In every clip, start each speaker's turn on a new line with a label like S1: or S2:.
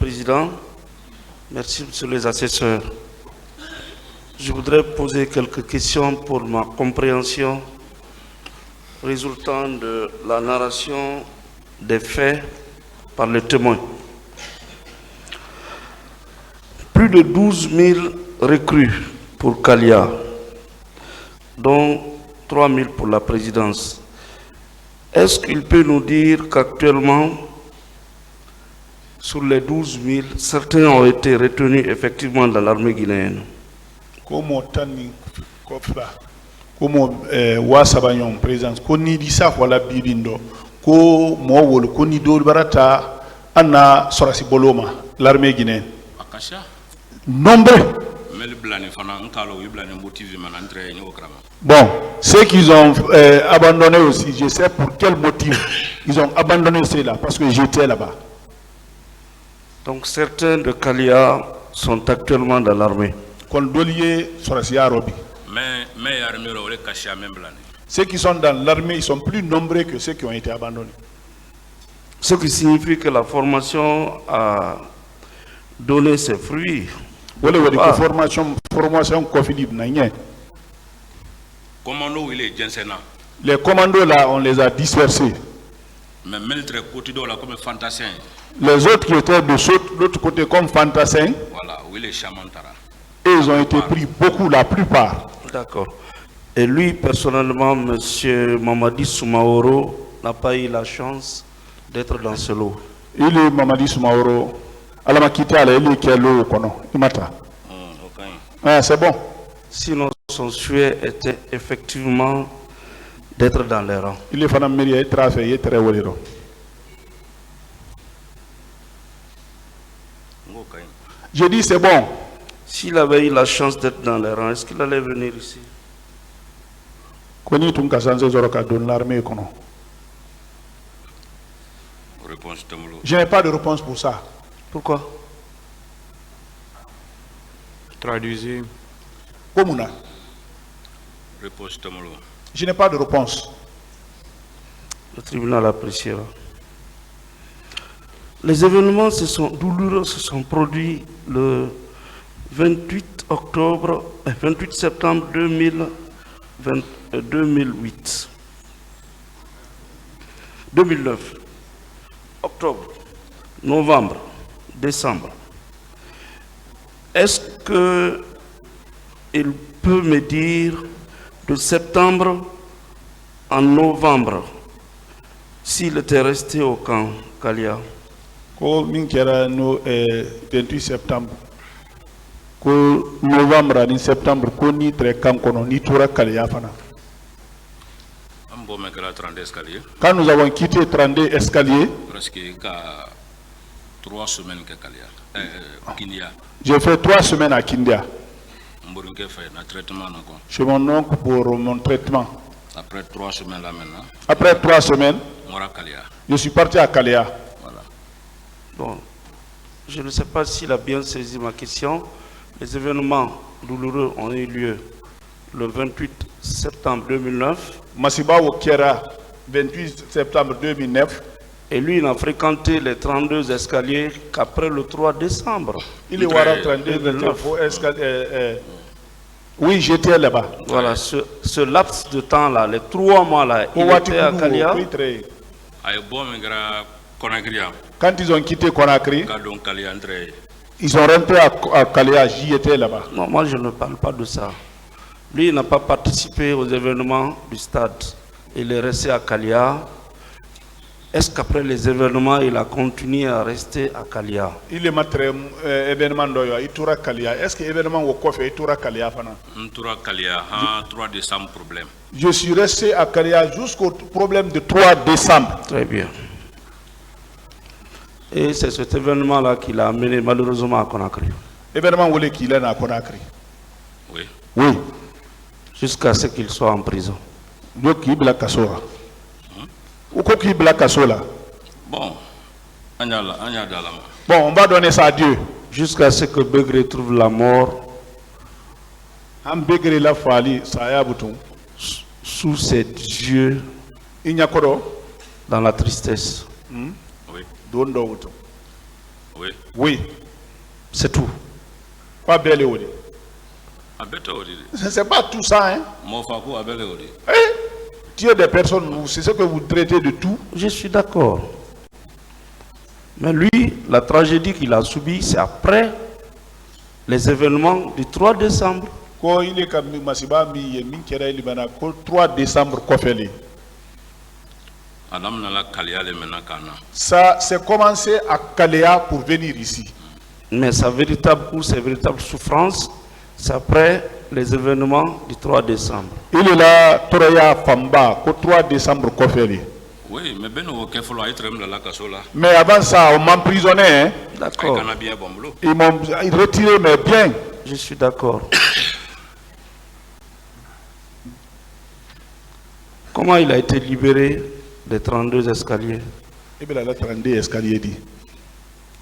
S1: Président. Merci, Monsieur les assesseurs. Je voudrais poser quelques questions pour ma compréhension résultant de la narration des faits par les témoins. Plus de 12 000 recrues pour Kalia, dont 3 000 pour la présidence. Est-ce qu'il peut nous dire qu'actuellement, sur les 12 000, certains ont été retenus effectivement dans l'armée guinéenne?
S2: Comme Wasabanyon, présidence, Koni Dissa, voilà Bibindo, Ko Mowol, Koni Dol Barata, Anna Sorasi Boloma, l'armée guinéenne. Nombreux. Bon, ceux qu'ils ont abandonné aussi, je sais pour quel motif ils ont abandonné ceux-là, parce que j'étais là-bas.
S1: Donc certains de Kalia sont actuellement dans l'armée.
S2: Ceux qui sont dans l'armée, ils sont plus nombreux que ceux qui ont été abandonnés.
S1: Ce qui signifie que la formation a donné ses fruits.
S2: Les commandos là, on les a dispersés. Les autres qui étaient de l'autre côté comme fantassins, ils ont été pris beaucoup, la plupart.
S1: D'accord. Et lui, personnellement, M. Mamadi Soumaoro n'a pas eu la chance d'être dans ce lot.
S2: Il est Mamadi Soumaoro. C'est bon.
S1: Sinon, son souhait était effectivement d'être dans les rangs.
S2: Il est très Je dis c'est bon.
S1: S'il avait eu la chance d'être dans les rangs, est-ce qu'il allait venir ici?
S2: Je n'ai pas de réponse pour ça.
S1: Pourquoi?
S3: Traduisez.
S2: Komuna. Je n'ai pas de réponse.
S1: Le tribunal appréciera. Les événements douloureux se sont produits le 28 septembre 2009. Octobre, novembre, décembre. Est-ce qu'il peut me dire de septembre en novembre s'il était resté au camp Kalia?
S2: Ko min kɛra no 28 septembre ko novembre ni septembre ko ni très kan kono ni tora Kalia fana. Quand nous avons quitté 32 escaliers,
S4: presque 3 semaines que Kalia,
S2: j'ai fait 3 semaines à Kindia. Chez mon oncle pour mon traitement.
S4: Après 3 semaines là maintenant.
S2: Après 3 semaines, je suis parti à Kalia.
S1: Voilà. Bon, je ne sais pas s'il a bien saisi ma question. Les événements douloureux ont eu lieu le 28 septembre 2009.
S2: Masiba Wokera, 28 septembre 2009.
S1: Et lui, il n'a fréquenté les 32 escaliers qu'après le 3 décembre.
S2: Il est Wara 32 escaliers. Oui, j'étais là-bas.
S1: Voilà, ce laps de temps-là, les 3 mois-là, il était à Kalia.
S2: Quand ils ont quitté Conakry, ils sont rentrés à Kalia, j'y étais là-bas.
S1: Non, moi je ne parle pas de ça. Lui, il n'a pas participé aux événements du stade. Il est resté à Kalia. Est-ce qu'après les événements, il a continué à rester à Kalia?
S2: Il est maître événement d'Oyo, il toura Kalia. Est-ce que l'événement au Kofi, il toura Kalia fana?
S4: Il toura Kalia, 3 décembre problème.
S2: Je suis resté à Kalia jusqu'au problème de 3 décembre.
S1: Très bien. Et c'est cet événement-là qui l'a amené malheureusement à Conakry.
S2: Événement où il est à Conakry?
S4: Oui.
S2: Oui.
S1: Jusqu'à ce qu'il soit en prison.
S2: Donc il est Kassola. Ou quoi qu'il est Kassola?
S4: Bon.
S2: Bon, on va donner ça à Dieu.
S1: Jusqu'à ce que Begré trouve la mort.
S2: Begré la fali, ça y a bouton.
S1: Sous ses yeux.
S2: Il y a quoi?
S1: Dans la tristesse.
S4: Oui. Oui.
S2: Oui.
S1: C'est tout.
S2: Quoi belle odi.
S4: Abeta odi.
S2: C'est pas tout ça, hein.
S4: Mofaku abele odi.
S2: Tuer des personnes, c'est ce que vous traitez de tout.
S1: Je suis d'accord. Mais lui, la tragédie qu'il a subie, c'est après les événements du 3 décembre.
S2: Quand il est comme Masiba mi kera il bana ko 3 décembre kofeli.
S4: Adam nala kaliale menakana.
S2: Ça c'est commencé à Kalea pour venir ici.
S1: Mais sa véritable ou ses véritables souffrances, c'est après les événements du 3 décembre.
S2: Il est là Toraya Famba ko 3 décembre kofeli.
S4: Oui, mais ben au kefolo aitrem la kasola.
S2: Mais avant ça, on m'emprisonnait. Hein.
S1: D'accord.
S4: Kanabia bomblo.
S2: Ils m'ont retiré mes biens.
S1: Je suis d'accord. Comment il a été libéré des 32 escaliers?
S2: Et bien là, 32 escaliers dit.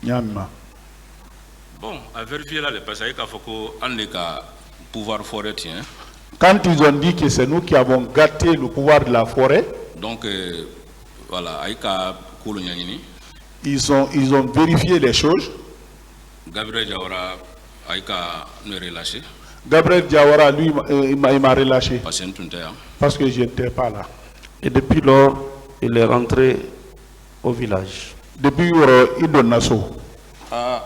S2: Nyama.
S4: Bon, à vérifier là, parce qu'il faut qu'on ait pouvoir forêt tient.
S2: Quand ils ont dit que c'est nous qui avons gâté le pouvoir de la forêt,
S4: donc voilà, aïka Koulouniani.
S2: ils ont vérifié les choses.
S4: Gabriel Diawara aïka ne relâché.
S2: Gabriel Diawara, lui, il m'a relâché parce que je n'étais pas là.
S1: Et depuis lors, il est rentré au village.
S2: Depuis Idonasso.
S4: Ah.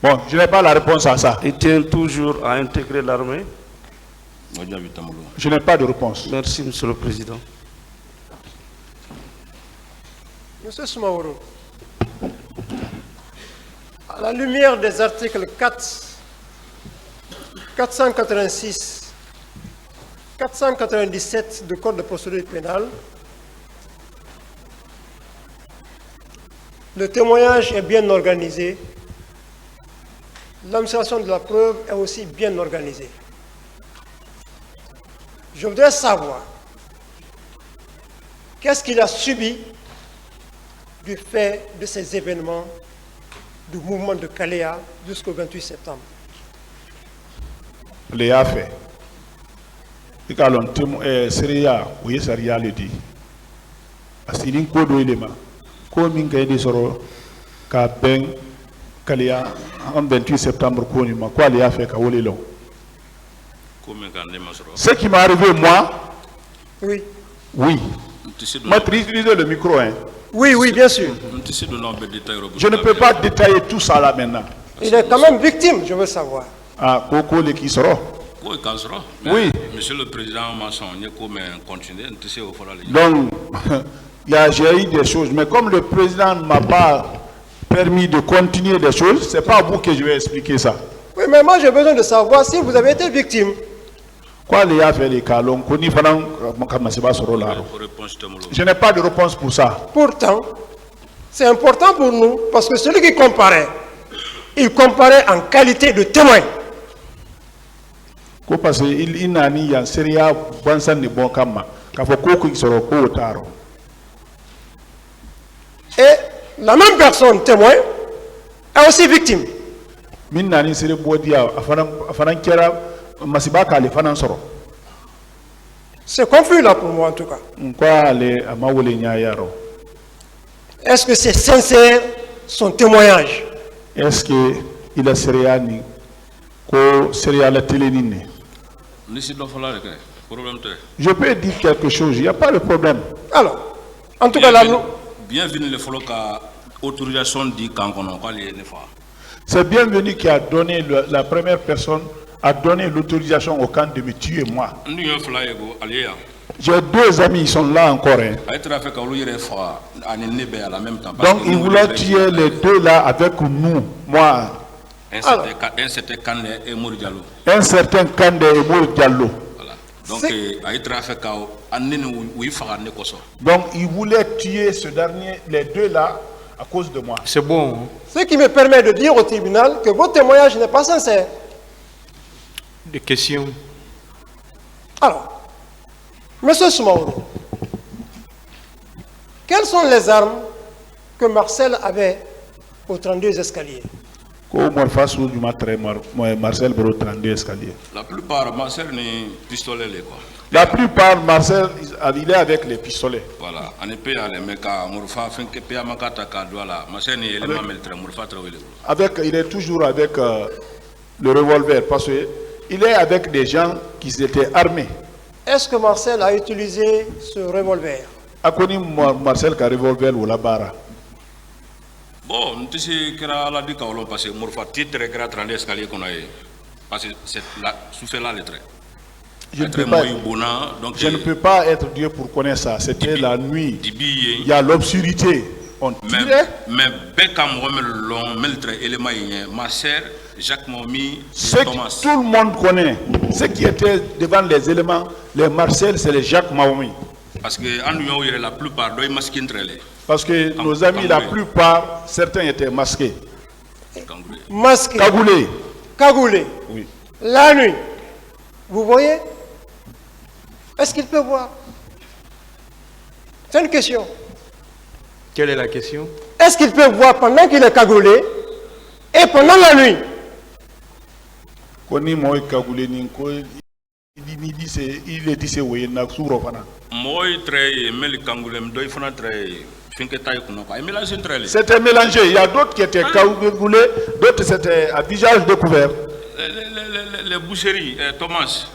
S2: Bon, je n'ai pas la réponse à ça.
S1: Il tient toujours à intégrer l'armée.
S2: Je n'ai pas de réponse.
S1: Merci, Monsieur le Président.
S5: Monsieur Soumaoro, à la lumière des articles 486, 497 du Code de procédure pénale, le témoignage est bien organisé, l'administration de la preuve est aussi bien organisée. Je voudrais savoir qu'est-ce qu'il a subi du fait de ces événements du mouvement de Kalea jusqu'au 28 septembre.
S2: Les a fait. Et quand on témoigne, Seria, oui, Seria le dit. Parce qu'il y a un code de l'élément. Comme il y a des sorts, quand Ben Kalea, en 28 septembre, quoi les a fait, quand on est là. Ce qui m'est arrivé, moi,
S5: oui.
S2: Oui. Moi, utiliser le micro, hein.
S5: Oui, oui, bien sûr.
S2: Je ne peux pas détailler tout ça là maintenant.
S5: Il est quand même victime, je veux savoir.
S2: Ah, Koko le qui sera. Oui.
S4: Monsieur le Président, continue.
S2: Donc, j'ai eu des choses, mais comme le président ne m'a pas permis de continuer des choses, ce n'est pas à vous que je vais expliquer ça.
S5: Oui, mais moi j'ai besoin de savoir si vous avez été victime.
S2: Quoi les a fait les cas, je n'ai pas de réponse pour ça.
S5: Pourtant, c'est important pour nous parce que celui qui comparait, il comparait en qualité de témoin.
S2: Parce qu'il n'a ni un sérieux bon sens de bon kama.
S5: Et la même personne, témoin, est aussi victime. C'est confus là pour moi en tout cas. Est-ce que c'est sincère son témoignage?
S2: Est-ce qu'il a sérieux à la télé? Je peux dire quelque chose, il n'y a pas de problème.
S5: Alors, en tout cas,
S4: bienvenue le follow autorisation dit quand on
S2: c'est bienvenu qui a donné la première personne a donné l'autorisation au camp de me tuer moi. J'ai deux amis, ils sont là encore. Hein. Donc ils voulaient tuer les deux là avec nous, moi.
S4: Un certain Kandé et Mour Diallo.
S2: Un certain Kandé et Mour Diallo. Donc ils voulaient tuer ce dernier, les deux là, à cause de moi.
S3: C'est bon.
S5: Ce qui me permet de dire au tribunal que votre témoignage n'est pas sincère.
S3: Des questions.
S5: Alors, Monsieur Soumaoro, quelles sont les armes que Marcel avait aux 32 escaliers?
S2: Ko morfa su juma très Marcel Bro 32 escalier.
S4: La plupart, ma sœur n'est pistolet les quoi.
S2: La plupart Marcel il est avec les pistolets.
S4: Voilà, on est payé à les mecs à Mourfa, fin que payé à Makata Kadouala, ma sœur n'est élément militaire, Mourfa travaille.
S2: Avec, il est toujours avec le revolver parce que il est avec des gens qui étaient armés.
S5: Est-ce que Marcel a utilisé ce revolver?
S2: A connu Marcel qui a revolver ou la barre.
S4: Bon, nous sommes la dit parce que Mourfa titre est grand 30 escaliers qu'on a eu. Parce que c'est la souffle la lettre.
S2: Je ne peux pas être Dieu pour connaître ça. C'était la nuit. Il y a l'obscurité. On tirait.
S4: Mais Beckham ma sœur Jacques Momi,
S2: Thomas. Tout le monde connaît. Ceux qui étaient devant les éléments, les Marcel, c'est les Jacques Mahomi.
S4: Parce que en Union, il y a la plupart doivent masquer entre les.
S2: Parce que nos amis, la plupart, certains étaient masqués.
S5: Masqués.
S2: Cagoulés.
S5: Cagoulés.
S2: Oui.
S5: La nuit. Vous voyez? Est-ce qu'il peut voir? C'est une question.
S3: Quelle est la question?
S5: Est-ce qu'il peut voir pendant qu'il est cagoulé et pendant la nuit?
S2: Il est dit oui, c'était mélangé. Il y a d'autres qui étaient cagoulés, d'autres c'était à visage découvert.
S4: Les boucheries, Thomas,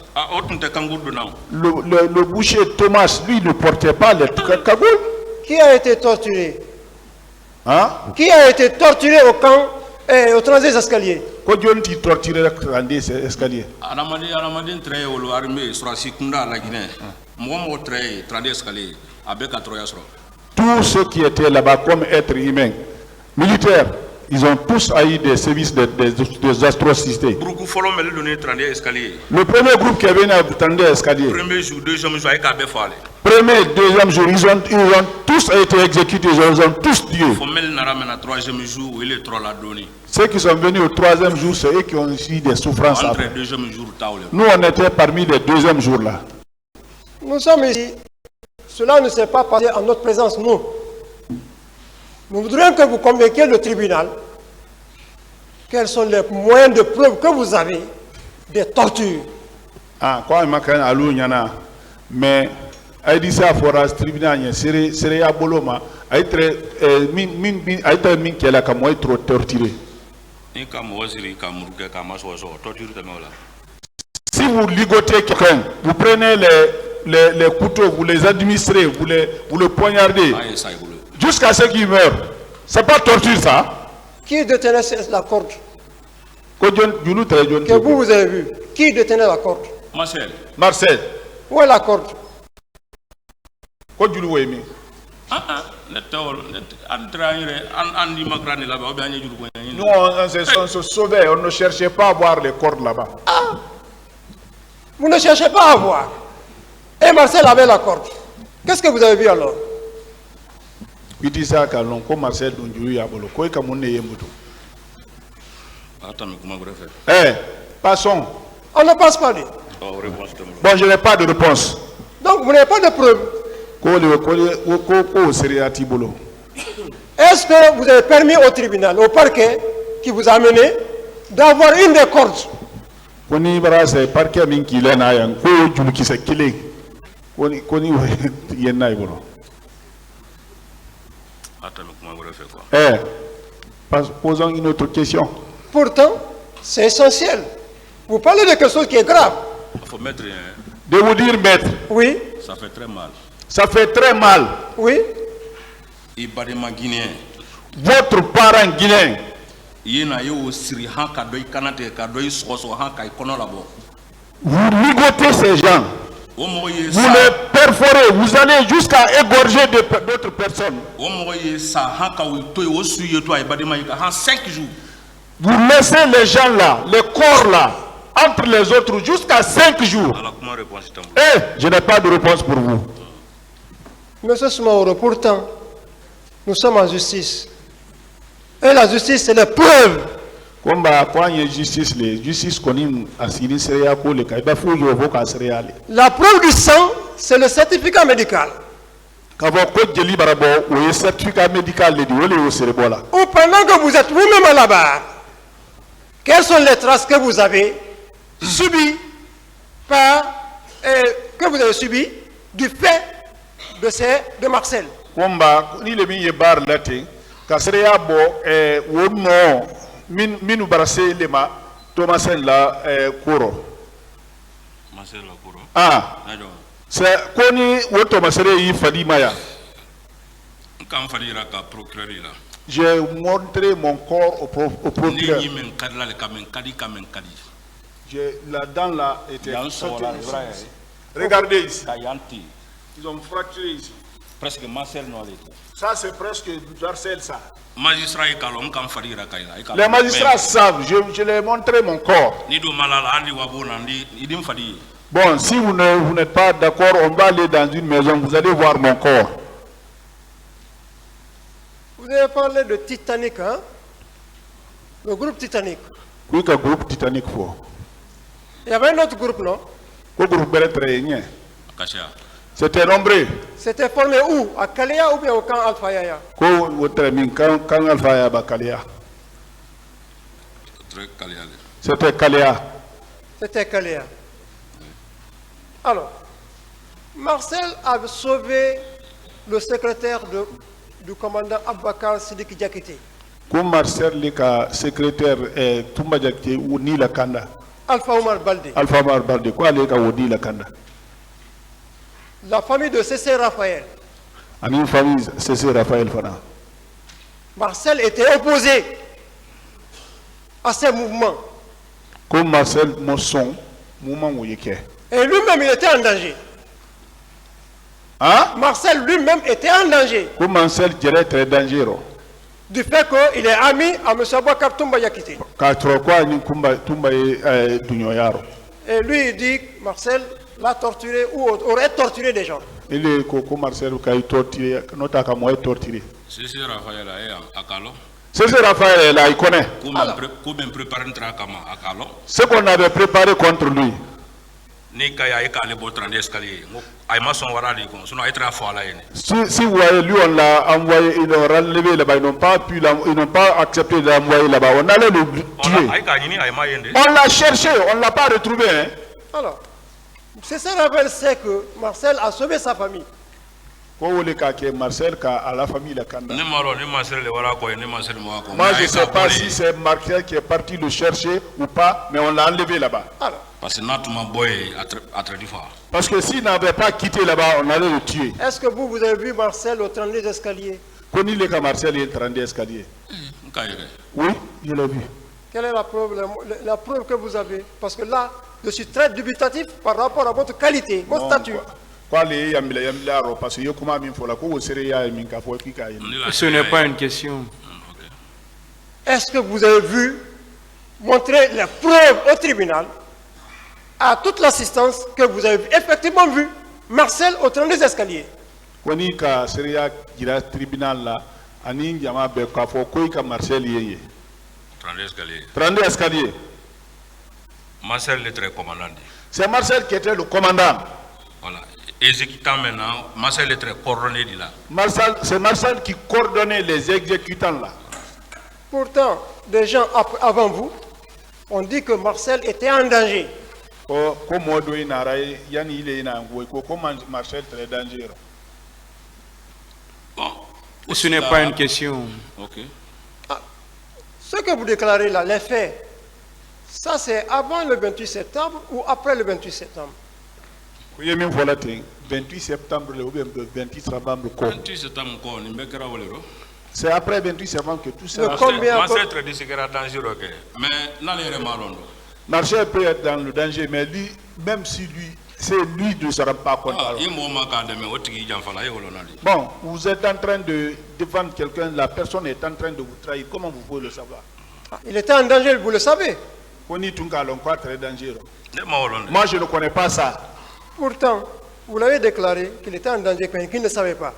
S2: le boucher Thomas, lui, ne portait pas les cagoules.
S5: Qui a été torturé?
S2: Hein?
S5: Qui a été torturé au camp et au transit escalier?
S2: Quand tu torturé au transit escalier?
S4: Aramadin très au armée sur la Sikunda la Guinée. Moi, mon très transit escalier avec 4 ans.
S2: Tous ceux qui étaient là-bas comme êtres humains, militaires, ils ont tous haï des services des atrocités. Le premier groupe qui est venu à transit escalier.
S4: Premier jour, deuxième jour, avec Abé Fale.
S2: Premier, deuxième jour, ils ont tous été exécutés, ils ont tous tué. Ceux qui sont venus au troisième jour, c'est eux qui ont eu des souffrances. Nous, on était parmi les deuxièmes jours là.
S5: Nous sommes ici. Cela ne s'est pas passé en notre présence, nous. Nous voudrions que vous convainquiez le tribunal quels sont les moyens de preuve que vous avez des tortures.
S2: Ah, quoi, mais a dit ça pour le tribunal, c'est à Boloma, a été trop torturé. Si vous ligotez quelqu'un, vous prenez les couteaux, vous les administrez, vous le poignardez jusqu'à ce qu'il meure. C'est pas torture ça?
S5: Qui détenait la corde? Que vous avez vu. Qui détenait la corde?
S2: Marcel.
S5: Où est la corde?
S2: Nous, on se sauvait, on ne cherchait pas à voir les cordes là-bas.
S5: Ah. Vous ne cherchez pas à voir. Et Marcel avait la corde. Qu'est-ce que vous avez vu alors?
S2: Passons.
S5: On ne passe pas.
S2: Bon, je n'ai pas de réponse.
S5: Donc vous n'avez pas de preuve. Est-ce que vous avez permis au tribunal, au parquet qui vous a amené, d'avoir une des cordes?
S2: Posons une autre question.
S5: Pourtant, c'est essentiel. Vous parlez de quelque chose qui est grave.
S4: Il faut mettre.
S2: De vous dire, maître.
S5: Oui.
S4: Ça fait très mal.
S2: Ça fait très mal.
S5: Oui.
S2: Votre parent guinéen. Vous ligotez ces gens. Vous les perforez. Vous allez jusqu'à égorger d'autres personnes. Vous laissez les gens là, les corps là, entre les autres jusqu'à 5 jours. Je n'ai pas de réponse pour vous.
S5: Monsieur Soumaoro, pourtant, nous sommes en justice. Et la justice, c'est la preuve. La preuve du sang, c'est le certificat médical. Ou pendant que vous êtes vous-même à la barre, Quelles sont les traces que vous avez subies que vous avez subies du fait de Marcel?
S2: Komba ni le mi bar lati ka sereya bo wonno minu barase lema Thomasen la kuro.
S4: Marcel la kuro.
S2: Ah.
S4: Ajo.
S2: C'est koni wo Thomasere yi fadi maya.
S4: Quand fallait la procureur là.
S2: J'ai montré mon corps au procureur.
S4: Ni men kadla le kamen kadi.
S2: La dent là était sautée.
S4: Ici.
S2: Regardez ici.
S4: Kayanti.
S2: Ils ont fracturé ici.
S4: Presque Marcel non les.
S2: Ça c'est presque Marcel ça.
S4: Magistrat et kalon quand fallait la kaila.
S2: Les magistrats savent, je leur ai montré mon corps.
S4: Ni do malala andi wabona ndi idim fadi.
S2: Bon, si vous n'êtes pas d'accord, on va aller dans une maison, vous allez voir mon corps.
S5: Vous avez parlé de Titanic, hein? Le groupe Titanic.
S2: Oui, le groupe Titanic faut.
S5: Il y avait un autre groupe, non?
S2: Le groupe Beretré.
S4: Akasha.
S2: C'était nombreux.
S5: C'était formé où? À Kalea ou bien au camp Alpha Yaya?
S2: Quand Alpha Yaya à Kalea. C'était Kalea.
S5: C'était Kalea. Alors, Marcel a sauvé le secrétaire du commandant Abakar Sidiki Diakité.
S2: Comme Marcel, le secrétaire Toumba Diakité ou ni la Kanda.
S5: Alpha Omar Balde.
S2: Alpha Omar Balde, quoi les gars ou ni la Kanda.
S5: La famille de Cécile Raphaël.
S2: Une famille Cécile Raphaël Fana.
S5: Marcel était opposé à ces mouvements.
S2: Comme Marcel Mosson, mouvement où il est.
S5: Et lui-même, il était en danger.
S2: Hein?
S5: Marcel lui-même était en danger.
S2: Comme Marcel dirait très dangereux.
S5: Du fait qu'il est ami à M. Abouakar Toumba Yakité. Et lui, il dit que Marcel l'a torturé ou aurait torturé des gens.
S2: Il est comme Marcel qui a torturé, notamment torturé.
S4: C'est Raphaël à Kalo.
S2: C'est Raphaël là, il connaît.
S4: Comment préparer un tracama à Kalo?
S2: Ce qu'on avait préparé contre lui.
S4: Ni kaya ekale botran d'escalier. Aïma son warali kon, sinon être à fois là.
S2: Si vous voyez, lui on l'a envoyé, ils l'ont relevé là-bas, ils n'ont pas accepté de l'envoyer là-bas. On allait le tuer. On l'a cherché, on ne l'a pas retrouvé. Hein?
S5: Alors, c'est ça Raphaël sait que Marcel a sauvé sa famille.
S2: Marcel à la famille la Kanda. Moi je ne sais pas si c'est Marcel qui est parti le chercher ou pas, mais on l'a enlevé là-bas. Parce que s'il n'avait pas quitté là-bas, on allait le tuer.
S5: Est-ce que vous avez vu Marcel au 32 escaliers?
S2: Connais-le que Marcel est au 32 escaliers? Oui, je l'ai vu.
S5: Quelle est la preuve que vous avez? Parce que là, je suis très dubitatif par rapport à votre qualité, votre statut.
S3: Ce n'est pas une question.
S5: Est-ce que vous avez vu montrer les preuves au tribunal à toute l'assistance que vous avez effectivement vu Marcel au 32 escaliers?
S4: Marcel est très commandant.
S2: C'est Marcel qui était le commandant.
S4: Voilà. Exécutant maintenant, Marcel est très coordonné de là.
S2: C'est Marcel qui coordonnait les exécutants là.
S5: Pourtant, des gens avant vous ont dit que Marcel était en danger.
S4: Bon,
S3: ce n'est pas une question.
S4: Ok.
S5: Ce que vous déclarez là, les faits, ça c'est avant le 28 septembre ou après le 28 septembre?
S2: 28 septembre ou 28 septembre.
S4: 28 septembre,
S2: c'est après 28 septembre que tout ça.
S4: Marcel très dit que c'est dangereux. Mais là, il est malon.
S2: Marcel peut être dans le danger, mais lui, même si lui, c'est lui ne se rend pas compte. Bon, vous êtes en train de défendre quelqu'un, la personne est en train de vous trahir. Comment vous pouvez le savoir?
S5: Il était en danger, vous le savez.
S2: Moi, je ne connais pas ça.
S5: Pourtant, vous l'avez déclaré qu'il était en danger, qu'il ne savait pas.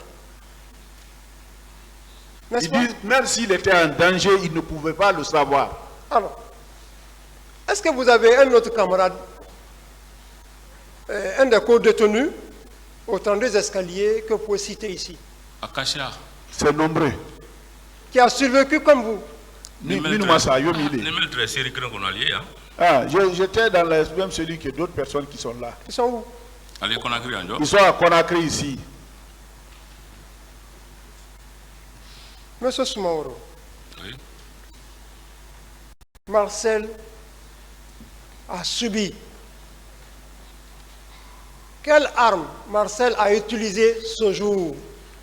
S2: Il dit, même s'il était en danger, il ne pouvait pas le savoir.
S5: Alors, est-ce que vous avez un autre camarade, un des co-détenus au 32 escaliers que vous pouvez citer ici?
S4: Akasha.
S2: C'est nombreux.
S5: Qui a survécu comme vous?
S2: Minumasa, Yomide.
S4: Nimel très sérieux qu'on a lié, hein.
S2: Ah, j'étais dans même celui que d'autres personnes qui sont là.
S5: Ils sont où?
S4: Allez, Conakry, Anjo.
S2: Ils sont à Conakry ici.
S5: Monsieur Soumaoro,
S4: Oui.
S5: Marcel a subi. Quelle arme Marcel a utilisée ce jour?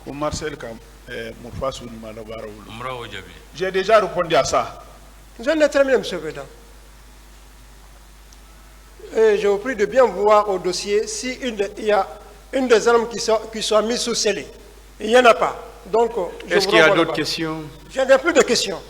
S2: Pour Marcel Kam, Mourfassou Nimalabarou.
S4: Umrao Djabi.
S2: J'ai déjà répondu à ça.
S5: Je viens de terminer, M. le Président. Et je vous prie de bien voir au dossier si il y a une des armes qui soit mise sous scellé. Il n'y en a pas. Donc,
S3: Est-ce qu'il y a d'autres questions?
S5: Je n'ai plus de questions.